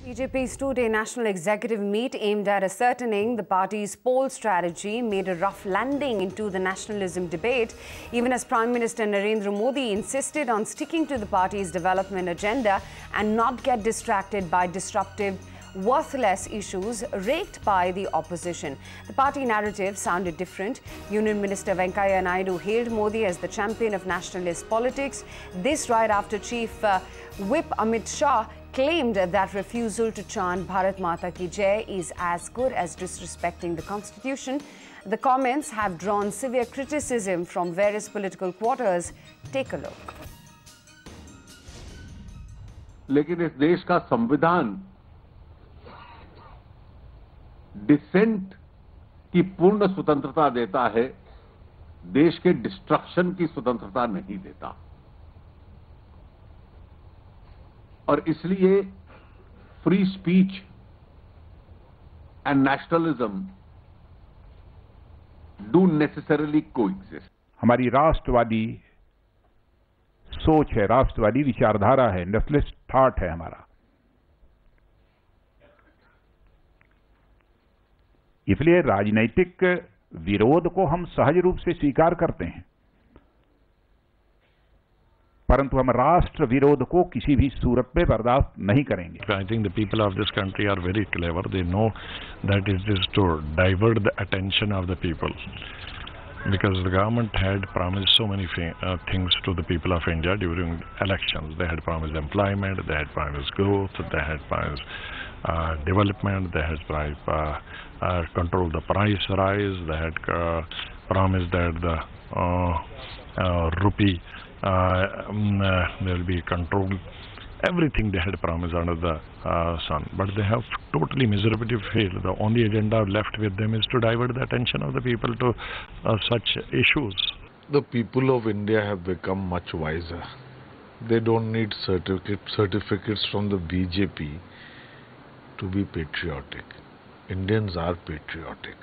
BJP's two-day national executive meet aimed at ascertaining the party's poll strategy made a rough landing into the nationalism debate, even as Prime Minister Narendra Modi insisted on sticking to the party's development agenda and not get distracted by disruptive, worthless issues raked by the opposition. The party narrative sounded different. Union Minister Venkaiah Naidu hailed Modi as the champion of nationalist politics. This right after Chief Whip Amit Shah claimed that refusal to chant Bharat Mata Ki Jai is as good as disrespecting the constitution. The comments have drawn severe criticism from various political quarters. Take a look. लेकिन इस देश का संविधान decent की पूर्ण स्वतंत्रता देता है, देश के डिस्ट्रक्शन की स्वतंत्रता नहीं देता। और इसलिए free speech and nationalism do necessarily coexist. हमारी राष्ट्रवादी सोच है, राष्ट्रवादी विचारधारा है, नेशनलिस्ट थॉट है हमारा। इसलिए राजनीतिक विरोध को हम सहज रूप से स्वीकार करते हैं, परंतु हम राष्ट्र विरोध को किसी भी सूरत में बर्दाश्त नहीं करेंगे। I think the people of this country are very clever. They know that it is to divert the attention of the people, because the government had promised so many things to the people of India during elections. They had promised employment, they had promised growth, they had promised development, they had promised control the price rise, they had promised that the rupee there will be control. Everything they had promised under the sun, but they have totally miserably failed. The only agenda left with them is to divert the attention of the people to such issues. The people of India have become much wiser. They don't need certificates from the BJP to be patriotic. Indians are patriotic.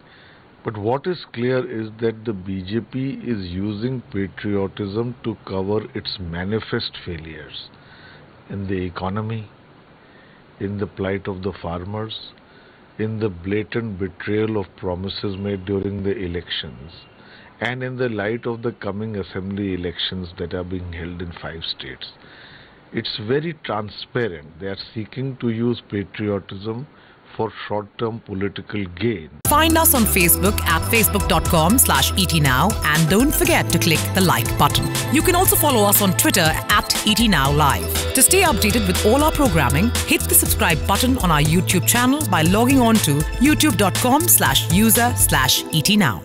But what is clear is that the BJP is using patriotism to cover its manifest failures in the economy, in the plight of the farmers, in the blatant betrayal of promises made during the elections, and in the light of the coming assembly elections that are being held in 5 states. It's very transparent. They are seeking to use patriotism for short-term political gain. Find us on Facebook at facebook.com/ETNow and don't forget to click the like button. You can also follow us on Twitter at ETNowLive. To stay updated with all our programming, hit the subscribe button on our YouTube channel by logging on to youtube.com/user/ETNow.